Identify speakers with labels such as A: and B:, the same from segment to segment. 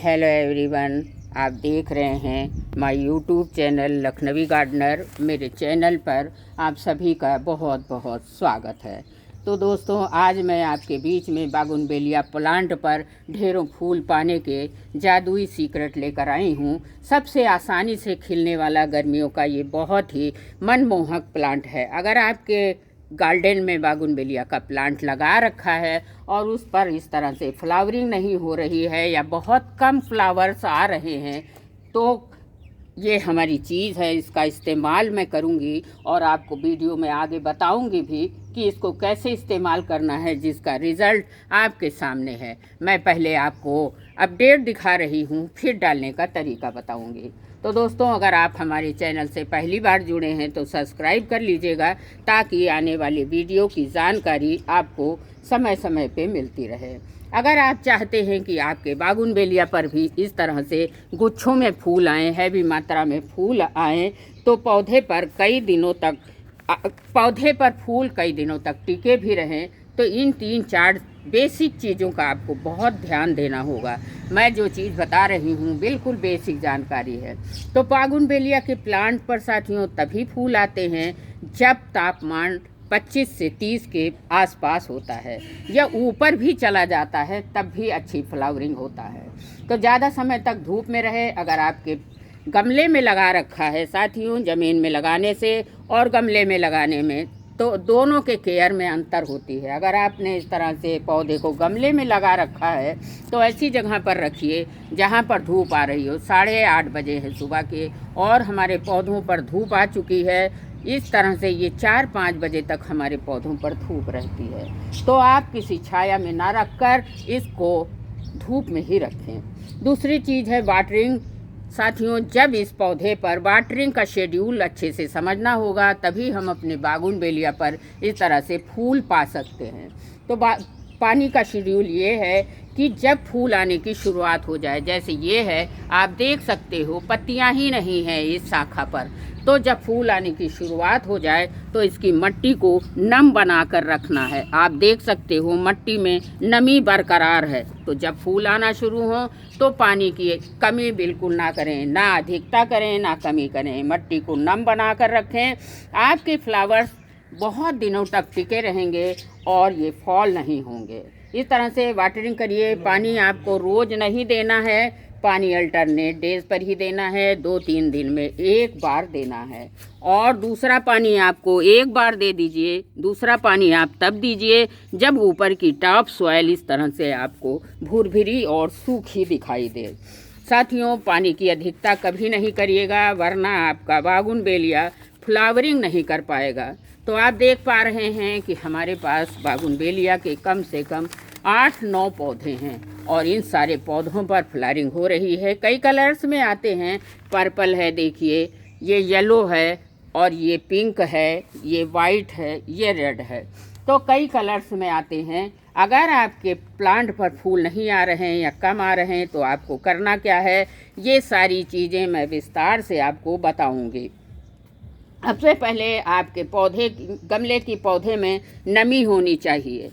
A: Hello everyone, आप देख रहे हैं my YouTube channel Lakhnavi gardener. मेरे चैनल पर आप सभी का बहुत बहुत स्वागत है। तो दोस्तों, आज मैं आपके बीच में बागुनबेलिया प्लांट पर ढेरों फूल पाने के जादुई सीक्रेट लेकर आई हूँ। सबसे आसानी से खिलने वाला गर्मियों का ये बहुत ही मनमोहक प्लांट है। अगर आपके गार्डन में बागुनबेलिया का प्लांट लगा रखा है और उस पर इस तरह से फ्लावरिंग नहीं हो रही है या बहुत कम फ्लावर्स आ रहे हैं, तो ये हमारी चीज़ है। इसका इस्तेमाल मैं करूँगी और आपको वीडियो में आगे बताऊँगी भी कि इसको कैसे इस्तेमाल करना है, जिसका रिज़ल्ट आपके सामने है। मैं पहले आपको अपडेट दिखा रही हूँ, फिर डालने का तरीका बताऊँगी। तो दोस्तों, अगर आप हमारे चैनल से पहली बार जुड़े हैं तो सब्सक्राइब कर लीजिएगा, ताकि आने वाली वीडियो की जानकारी आपको समय समय पे मिलती रहे। अगर आप चाहते हैं कि आपके बागुनबेलिया पर भी इस तरह से गुच्छों में फूल आएँ, हैवी मात्रा में फूल आएँ, तो पौधे पर फूल कई दिनों तक टिके भी रहें, तो इन 3-4 बेसिक चीज़ों का आपको बहुत ध्यान देना होगा। मैं जो चीज़ बता रही हूँ बिल्कुल बेसिक जानकारी है। तो बागुनबेलिया के प्लांट पर साथियों तभी फूल आते हैं जब तापमान 25 से 30 के आसपास होता है, या ऊपर भी चला जाता है तब भी अच्छी फ्लावरिंग होता है। तो ज़्यादा समय तक धूप में रहे। अगर आपके गमले में लगा रखा है साथियों, ज़मीन में लगाने से और गमले में लगाने में तो दोनों के केयर में अंतर होती है। अगर आपने इस तरह से पौधे को गमले में लगा रखा है तो ऐसी जगह पर रखिए जहाँ पर धूप आ रही हो। 8:30 बजे है सुबह के और हमारे पौधों पर धूप आ चुकी है। इस तरह से ये 4-5 बजे तक हमारे पौधों पर धूप रहती है। तो आप किसी छाया में ना रख कर इसको धूप में ही रखें। दूसरी चीज़ है वाटरिंग। साथियों, जब इस पौधे पर वाटरिंग का शेड्यूल अच्छे से समझना होगा, तभी हम अपने बागुनबेलिया पर इस तरह से फूल पा सकते हैं। तो पानी का शेड्यूल ये है कि जब फूल आने की शुरुआत हो जाए, जैसे ये है, आप देख सकते हो पत्तियां ही नहीं हैं इस शाखा पर, तो जब फूल आने की शुरुआत हो जाए तो इसकी मिट्टी को नम बना कर रखना है। आप देख सकते हो मट्टी में नमी बरकरार है। तो जब फूल आना शुरू हो तो पानी की कमी बिल्कुल ना करें, ना अधिकता करें ना कमी करें, मिट्टी को नम बना कर रखें। आपके फ्लावर्स बहुत दिनों तक टिके रहेंगे और ये फॉल नहीं होंगे। इस तरह से वाटरिंग करिए। पानी आपको रोज़ नहीं देना है, पानी अल्टरनेट डेज पर ही देना है। 2-3 दिन में एक बार देना है। और दूसरा पानी आपको एक बार दे दीजिए। दूसरा पानी आप तब दीजिए जब ऊपर की टॉप सॉइल इस तरह से आपको भुरभुरी और सूखी दिखाई दे। साथियों, पानी की अधिकता कभी नहीं करिएगा, वरना आपका बागुनबेलिया फ्लावरिंग नहीं कर पाएगा। तो आप देख पा रहे हैं कि हमारे पास बागुनबेलिया के कम से कम 8-9 पौधे हैं और इन सारे पौधों पर फ्लावरिंग हो रही है। कई कलर्स में आते हैं। पर्पल है, देखिए, ये येलो है और ये पिंक है, ये वाइट है, ये रेड है। तो कई कलर्स में आते हैं। अगर आपके प्लांट पर फूल नहीं आ रहे हैं या कम आ रहे हैं तो आपको करना क्या है, ये सारी चीज़ें मैं विस्तार से आपको बताऊंगी। सबसे पहले आपके गमले की पौधे में नमी होनी चाहिए।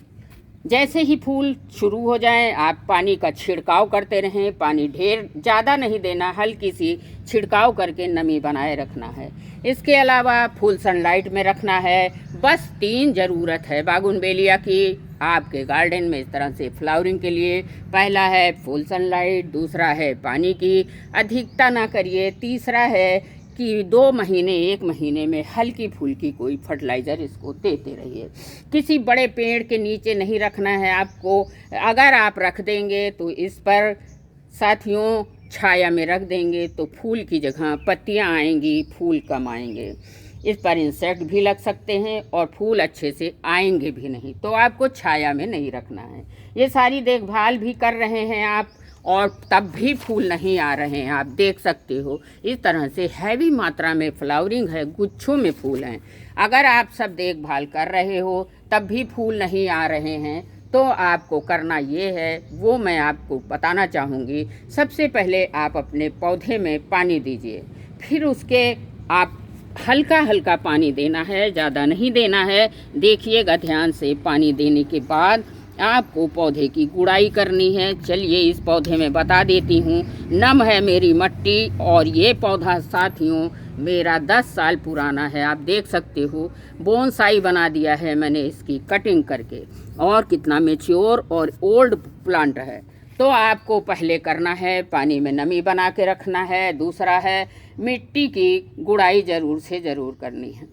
A: जैसे ही फूल शुरू हो जाएं, आप पानी का छिड़काव करते रहें। पानी ढेर ज़्यादा नहीं देना, हल्की सी छिड़काव करके नमी बनाए रखना है। इसके अलावा फुल सनलाइट में रखना है। बस 3 ज़रूरत है बागुनबेलिया की आपके गार्डन में इस तरह से फ्लावरिंग के लिए। पहला है फुल सनलाइट, दूसरा है पानी की अधिकता ना करिए, तीसरा है कि 2 महीने 1 महीने में हल्की फुल्की कोई फर्टिलाइज़र इसको देते रहिए। किसी बड़े पेड़ के नीचे नहीं रखना है आपको। अगर आप रख देंगे तो इस पर साथियों छाया में रख देंगे तो फूल की जगह पत्तियां आएंगी, फूल कम आएंगे। इस पर इंसेक्ट भी लग सकते हैं और फूल अच्छे से आएंगे भी नहीं। तो आपको छाया में नहीं रखना है। ये सारी देखभाल भी कर रहे हैं आप और तब भी फूल नहीं आ रहे हैं। आप देख सकते हो इस तरह से हैवी मात्रा में फ्लावरिंग है, गुच्छों में फूल हैं। अगर आप सब देखभाल कर रहे हो तब भी फूल नहीं आ रहे हैं, तो आपको करना ये है, वो मैं आपको बताना चाहूँगी। सबसे पहले आप अपने पौधे में पानी दीजिए, फिर उसके आप हल्का हल्का पानी देना है, ज़्यादा नहीं देना है। देखिएगा ध्यान से। पानी देने के बाद आपको पौधे की गुड़ाई करनी है। चलिए इस पौधे में बता देती हूँ। नम है मेरी मट्टी और ये पौधा साथियों मेरा 10 साल पुराना है। आप देख सकते हो बोनसाई बना दिया है मैंने इसकी कटिंग करके, और कितना मैच्योर और ओल्ड प्लांट है। तो आपको पहले करना है पानी में नमी बना के रखना है। दूसरा है मिट्टी की गुड़ाई ज़रूर से ज़रूर करनी है।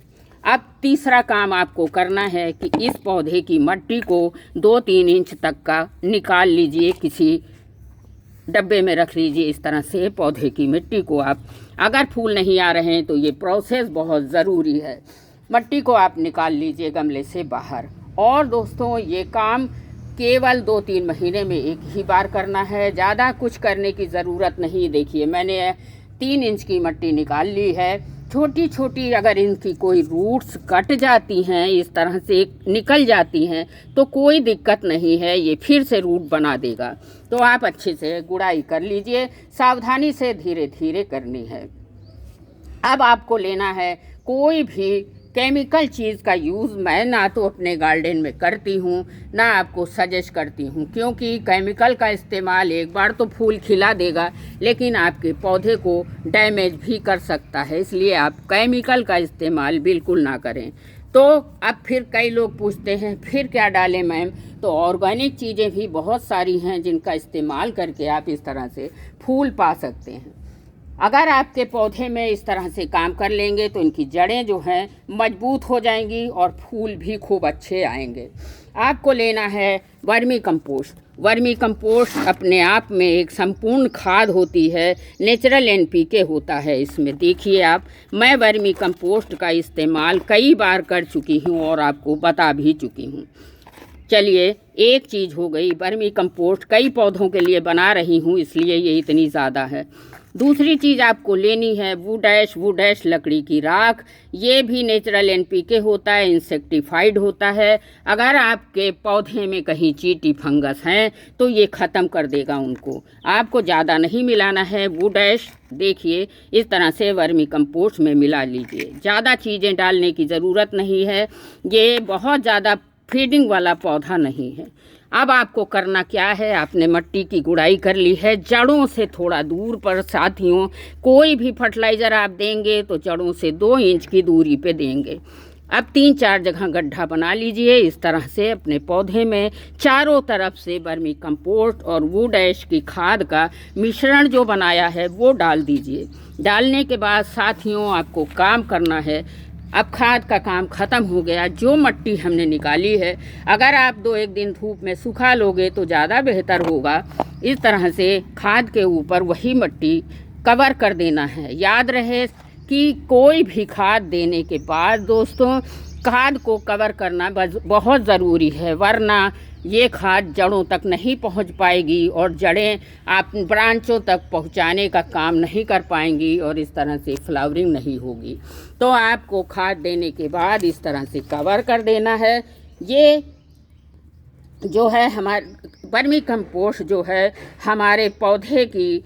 A: अब तीसरा काम आपको करना है कि इस पौधे की मट्टी को 2-3 इंच तक का निकाल लीजिए, किसी डब्बे में रख लीजिए। इस तरह से पौधे की मिट्टी को आप, अगर फूल नहीं आ रहे हैं तो ये प्रोसेस बहुत ज़रूरी है। मट्टी को आप निकाल लीजिए गमले से बाहर। और दोस्तों ये काम केवल 2-3 महीने में एक ही बार करना है, ज़्यादा कुछ करने की ज़रूरत नहीं। देखिए मैंने 3 इंच की मट्टी निकाल ली है। छोटी छोटी अगर इनकी कोई रूट्स कट जाती हैं, इस तरह से निकल जाती हैं, तो कोई दिक्कत नहीं है, ये फिर से रूट बना देगा। तो आप अच्छे से गुड़ाई कर लीजिए। सावधानी से धीरे धीरे करनी है। अब आपको लेना है कोई भी केमिकल चीज़ का यूज़ मैं ना तो अपने गार्डन में करती हूँ ना आपको सजेस्ट करती हूँ, क्योंकि केमिकल का इस्तेमाल एक बार तो फूल खिला देगा लेकिन आपके पौधे को डैमेज भी कर सकता है। इसलिए आप केमिकल का इस्तेमाल बिल्कुल ना करें। तो अब फिर कई लोग पूछते हैं फिर क्या डालें मैम? तो ऑर्गेनिक चीज़ें भी बहुत सारी हैं जिनका इस्तेमाल करके आप इस तरह से फूल पा सकते हैं। अगर आपके पौधे में इस तरह से काम कर लेंगे तो इनकी जड़ें जो हैं मजबूत हो जाएंगी और फूल भी खूब अच्छे आएंगे। आपको लेना है वर्मी कंपोस्ट। वर्मी कंपोस्ट अपने आप में एक संपूर्ण खाद होती है, नेचुरल एनपीके होता है इसमें। देखिए आप, मैं वर्मी कंपोस्ट का इस्तेमाल कई बार कर चुकी हूँ और आपको बता भी चुकी हूँ। चलिए एक चीज़ हो गई, वर्मी कंपोस्ट कई पौधों के लिए बना रही हूँ इसलिए ये इतनी ज़्यादा है। दूसरी चीज़ आपको लेनी है वुड ऐश लकड़ी की राख। ये भी नेचुरल एनपीके होता है, इंसेक्टिफाइड होता है। अगर आपके पौधे में कहीं चींटी फंगस हैं तो ये ख़त्म कर देगा उनको। आपको ज़्यादा नहीं मिलाना है वुड ऐश। देखिए इस तरह से वर्मी कंपोस्ट में मिला लीजिए। ज़्यादा चीज़ें डालने की ज़रूरत नहीं है, ये बहुत ज़्यादा फीडिंग वाला पौधा नहीं है। अब आपको करना क्या है, आपने मिट्टी की गुड़ाई कर ली है, जड़ों से थोड़ा दूर पर साथियों कोई भी फर्टिलाइज़र आप देंगे तो जड़ों से 2 इंच की दूरी पे देंगे। अब 3-4 जगह गड्ढा बना लीजिए। इस तरह से अपने पौधे में चारों तरफ से वर्मी कंपोस्ट और वुड ऐश की खाद का मिश्रण जो बनाया है वो डाल दीजिए। डालने के बाद साथियों आपको काम करना है। अब खाद का काम ख़त्म हो गया। जो मिट्टी हमने निकाली है अगर आप 2-1 दिन धूप में सुखा लोगे तो ज़्यादा बेहतर होगा। इस तरह से खाद के ऊपर वही मिट्टी कवर कर देना है। याद रहे कि कोई भी खाद देने के बाद दोस्तों खाद को कवर करना बहुत ज़रूरी है, वरना ये खाद जड़ों तक नहीं पहुंच पाएगी और जड़ें आप ब्रांचों तक पहुंचाने का काम नहीं कर पाएंगी और इस तरह से फ्लावरिंग नहीं होगी। तो आपको खाद देने के बाद इस तरह से कवर कर देना है। ये जो है हमारे वर्मी कंपोस्ट जो है हमारे पौधे की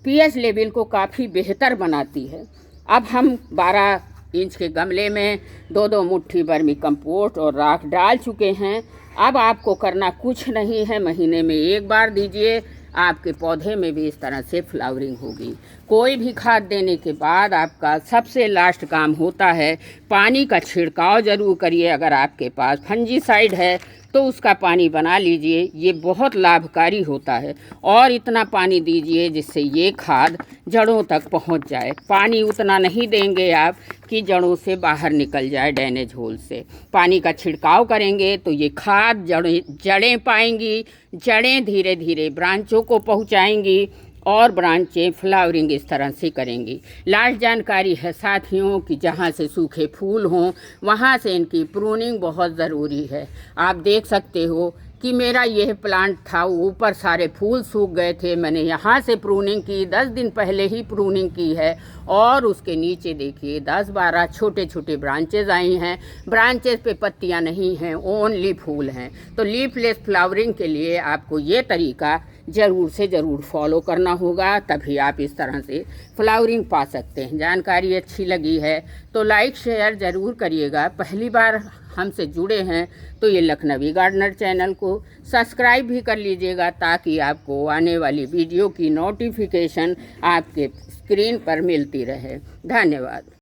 A: पीएच लेवल को काफ़ी बेहतर बनाती है। अब हम 12 इंच के गमले में 2-2 मुट्ठी वर्मी कंपोस्ट और राख डाल चुके हैं। अब आपको करना कुछ नहीं है, महीने में एक बार दीजिए, आपके पौधे में भी इस तरह से फ्लावरिंग होगी। कोई भी खाद देने के बाद आपका सबसे लास्ट काम होता है पानी का छिड़काव ज़रूर करिए। अगर आपके पास फंजीसाइड है तो उसका पानी बना लीजिए, ये बहुत लाभकारी होता है। और इतना पानी दीजिए जिससे ये खाद जड़ों तक पहुंच जाए। पानी उतना नहीं देंगे आप कि जड़ों से बाहर निकल जाए ड्रेनेज होल से। पानी का छिड़काव करेंगे तो ये खाद जड़ें पाएंगी, जड़ें धीरे धीरे ब्रांचों को पहुंचाएंगी और ब्रांचें फ्लावरिंग इस तरह से करेंगी। लास्ट जानकारी है साथियों कि जहाँ से सूखे फूल हों वहाँ से इनकी प्रूनिंग बहुत ज़रूरी है। आप देख सकते हो कि मेरा यह प्लांट था, ऊपर सारे फूल सूख गए थे, मैंने यहाँ से प्रूनिंग की, 10 दिन पहले ही प्रूनिंग की है और उसके नीचे देखिए 10-12 छोटे छोटे ब्रांचेज आई हैं। ब्रांचेज पे पत्तियाँ नहीं हैं, ओनली फूल हैं। तो लीफलेस फ्लावरिंग के लिए आपको ये तरीका ज़रूर से ज़रूर फॉलो करना होगा, तभी आप इस तरह से फ्लावरिंग पा सकते हैं। जानकारी अच्छी लगी है तो लाइक शेयर ज़रूर करिएगा। पहली बार हमसे जुड़े हैं तो ये लखनवी गार्डनर चैनल को सब्सक्राइब भी कर लीजिएगा, ताकि आपको आने वाली वीडियो की नोटिफिकेशन आपके स्क्रीन पर मिलती रहे। धन्यवाद।